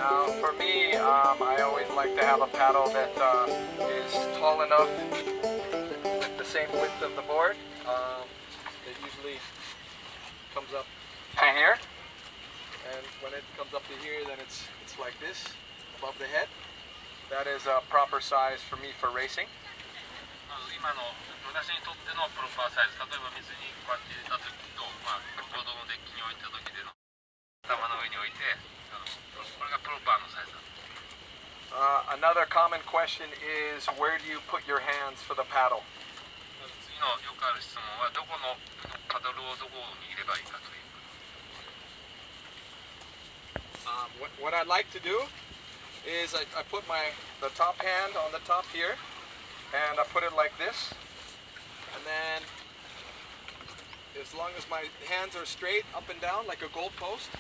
Now, for me, I always like to have a paddle that is tall enough, with the same width of the board. It usually comes up to here, and when it comes up to here, then it's like this, above the head. That is a proper size for me for racing. 今の私にとってのプロパーサイズ、例えば水にこうやって入れた時と、ボードのデッキに置いた時での頭の上に置いて、これがプロパーのサイズだ。Another common question is, where do you put your hands for the paddle? 次のよくある質問は、どこのパドルをどこに入ればいいかという。What I like to do is I put the top hand on the top here, and I put it like this, and then as long as my hands are straight up and down like a goal post,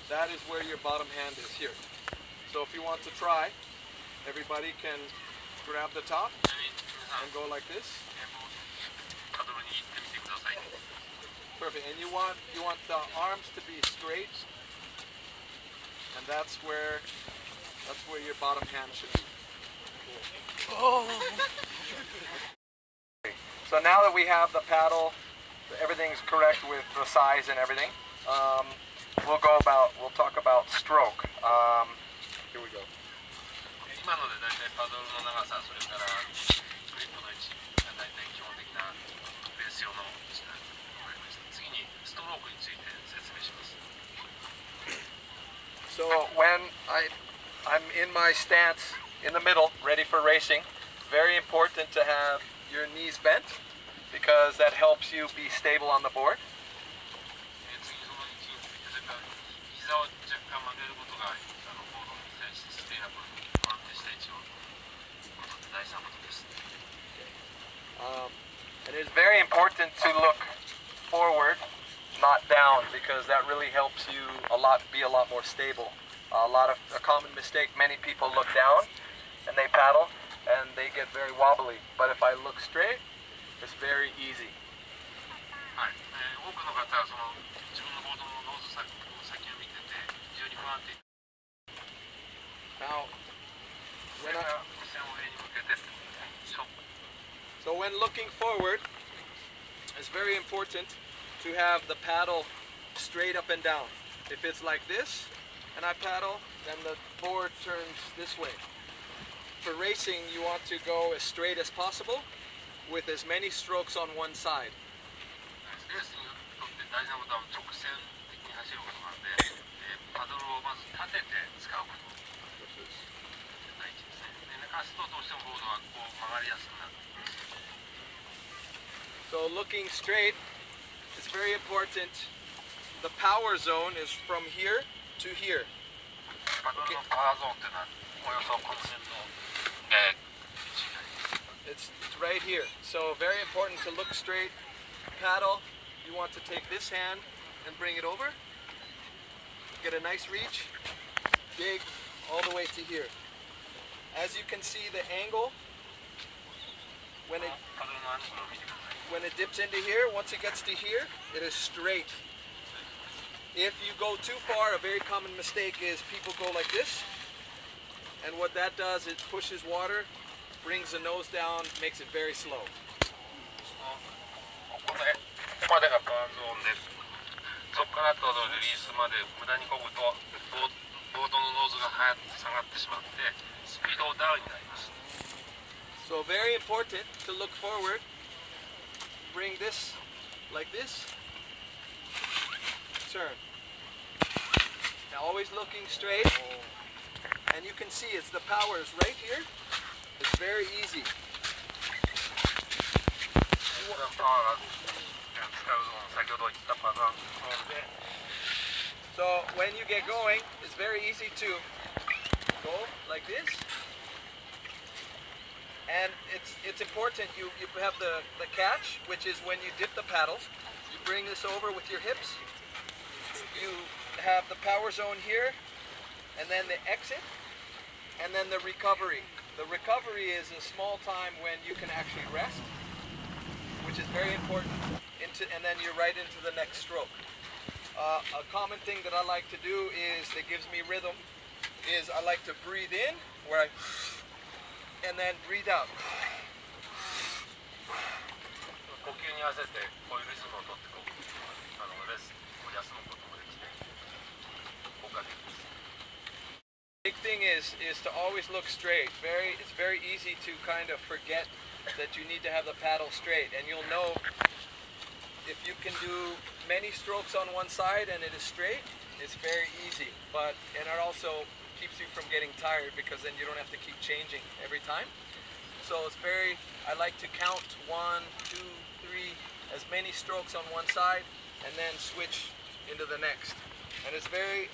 that is where your bottom hand is here. So if you want to try, everybody can grab the top and go like this. Perfect. And you want the arms to be straight, and that's where your bottom hand should be. Oh. So now that we have the paddle, everything's correct with the size and everything, we'll talk about stroke. Here we go. 今ので大体パドルの長さ、それからグリップの位置が大体基本的なベース用の位置が分かりました。次にストロークについて説明します。So when I'm in my stance in the middle, ready for racing, very important to have your knees bent because that helps you be stable on the board. 次その位置について、それから膝を若干曲げることがボードに対してステイナブルに安定した位置を取ることって大事なことです。It is very important to look forward, not down, because that really helps you be a lot more stable. A common mistake, many people look down and they paddle and they get very wobbly. But if I look straight, it's very easy. はい、多くの方は自分のボードのノーズ先を見てて非常に不安定。Now, so when looking forward, it's very important to have the paddle straight up and down. If it's like this, and I paddle, then the board turns this way. For racing, you want to go as straight as possible with as many strokes on one side. レースにとって大事なことは直線的に走ることなので、パドルをまず立てて使うこと。第一ですね。で、寝かすとどうしてもボードはこう曲がりやすくなる。So looking straight, it's very important. The power zone is from here to here. パドルのパワーゾーンっていうのはおよそこの辺の位置になります。It's right here. So very important to look straight. Paddle. You want to take this hand and bring it over. Get a nice reach. Dig all the way to here. As you can see, the angle when it dips into here, once it gets to here, it is straight. If you go too far, a very common mistake is people go like this, and what that does is pushes water, brings the nose down, makes it very slow. ここまでがパワーゾーンです。そこからとリリースまで無駄に漕ぐとボードのノーズが下がってしまってスピードダウンになります。So very important to look forward. Bring this like this. Turn. Now always looking straight. And you can see it's the power is right here. It's very easy. So when you get going, it's very easy to go like this. And it's important you have the catch, which is when you dip the paddle, you bring this over with your hips. You have the power zone here, and then the exit, and then the recovery. The recovery is a small time when you can actually rest, which is very important, and then you're right into the next stroke. A common thing that I like to do is, that gives me rhythm, is I like to breathe in, where I, and then breathe out. Big thing is to always look straight. It's very easy to kind of forget that you need to have the paddle straight, and you'll know if you can do many strokes on one side and it is straight, it's very easy. And it also keeps you from getting tired, because then you don't have to keep changing every time. So I like to count 1, 2, 3, as many strokes on one side, and then switch into the next. And it's very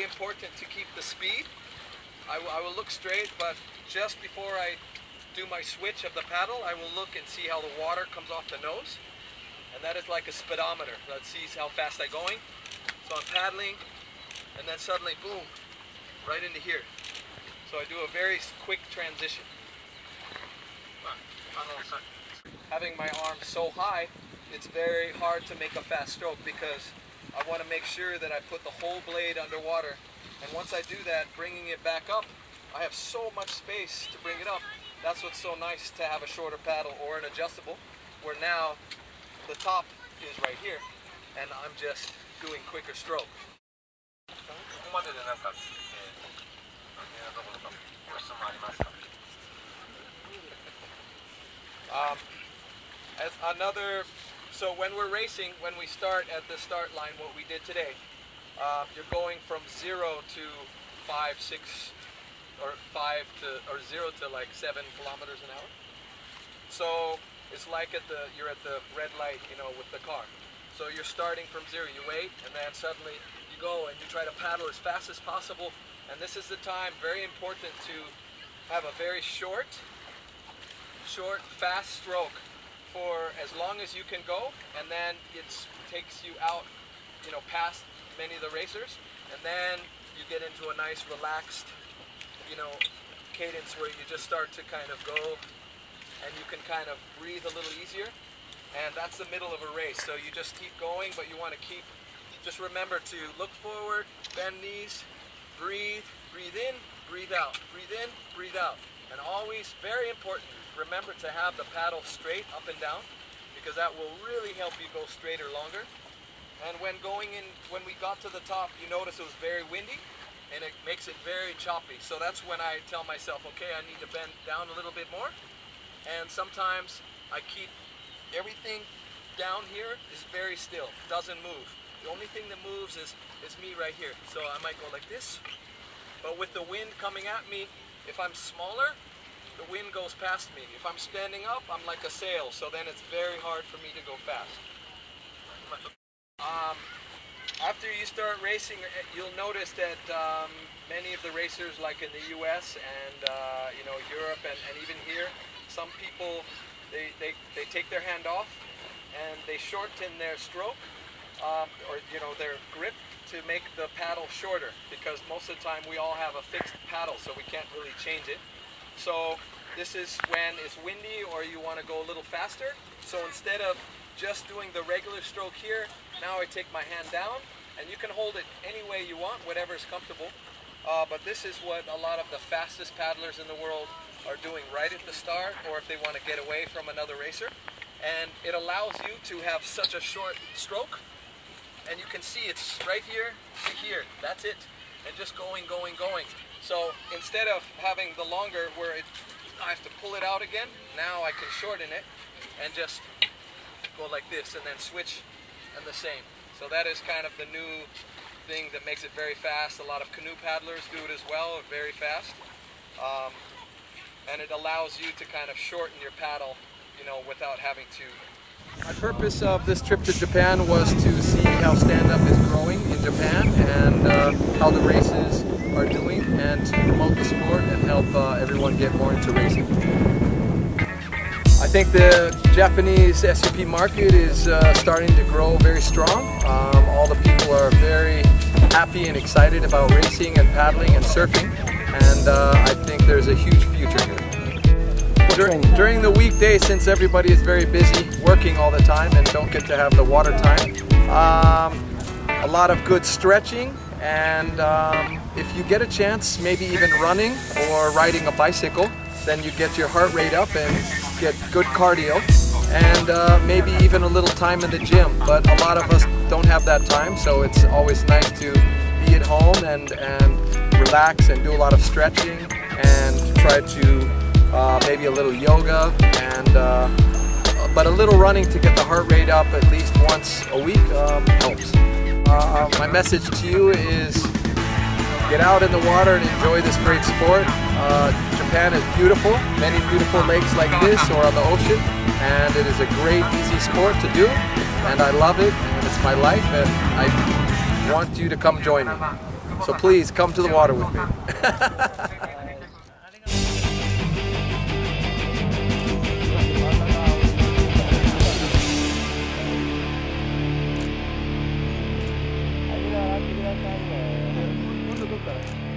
important to keep the speed. I will look straight, but just before I do my switch of the paddle, I will look and see how the water comes off the nose. And that is like a speedometer that sees how fast I'm going. So I'm paddling, and then suddenly, boom, right into here. So I do a very quick transition. Having my arms so high, it's very hard to make a fast stroke, because I want to make sure that I put the whole blade underwater. And once I do that, bringing it back up, I have so much space to bring it up. That's what's so nice to have a shorter paddle or an adjustable, where now the top is right here, and I'm just doing quicker stroke. So when we're racing, when we start at the start line, what we did today, you're going from 0 to 5, 6, or 0 to like 7 kilometers an hour. So it's like you're at the red light, with the car. So you're starting from 0, you wait, and then suddenly you go and you try to paddle as fast as possible. And this is the time, very important, to have a very short, fast stroke for as long as you can go, and then it takes you out, past many of the racers, and then you get into a nice relaxed, cadence where you just start to kind of go, and you can kind of breathe a little easier. And that's the middle of a race, so you just keep going, but you want to just remember to look forward, bend knees, breathe in, breathe out, breathe in, breathe out. And always, very important, remember to have the paddle straight up and down, because that will really help you go straighter longer. And when we got to the top, you notice it was very windy, and it makes it very choppy. So that's when I tell myself, okay, I need to bend down a little bit more. And sometimes I keep everything down here is very still, doesn't move. The only thing that moves is me right here. So I might go like this, but with the wind coming at me, if I'm smaller, the wind goes past me. If I'm standing up, I'm like a sail, so then it's very hard for me to go fast. After you start racing, you'll notice that many of the racers, like in the US and Europe and even here, some people, they take their hand off and they shorten their stroke or their grip to make the paddle shorter, because most of the time we all have a fixed paddle, so we can't really change it. So this is when it's windy or you want to go a little faster. So instead of just doing the regular stroke here, now I take my hand down, and you can hold it any way you want, whatever is comfortable. But this is what a lot of the fastest paddlers in the world are doing right at the start, or if they want to get away from another racer. And it allows you to have such a short stroke, and you can see it's right here to here. That's it. And just going. So instead of having the longer, where I have to pull it out again. Now I can shorten it and just go like this and then switch and the same. So that is kind of the new thing that makes it very fast. A lot of canoe paddlers do it as well, very fast. And it allows you to kind of shorten your paddle, you know, without having to. My purpose of this trip to Japan was to see how stand-up is growing in Japan and how the races are doing, and to promote the sport and help everyone get more into racing. I think the Japanese SUP market is starting to grow very strong. All the people are very happy and excited about racing and paddling and surfing, and I think there's a huge future here. During the weekday, since everybody is very busy working all the time and don't get to have the water time, a lot of good stretching, and if you get a chance, maybe even running or riding a bicycle, then you get your heart rate up and get good cardio, and maybe even a little time in the gym. But a lot of us don't have that time, so it's always nice to be at home and relax and do a lot of stretching and try to maybe a little yoga, and but a little running to get the heart rate up at least once a week helps. My message to you is get out in the water and enjoy this great sport. Japan is beautiful, many beautiful lakes like this or on the ocean, and it is a great, easy sport to do, and I love it, and it's my life, and I want you to come join me. So please come to the water with me. Gracias.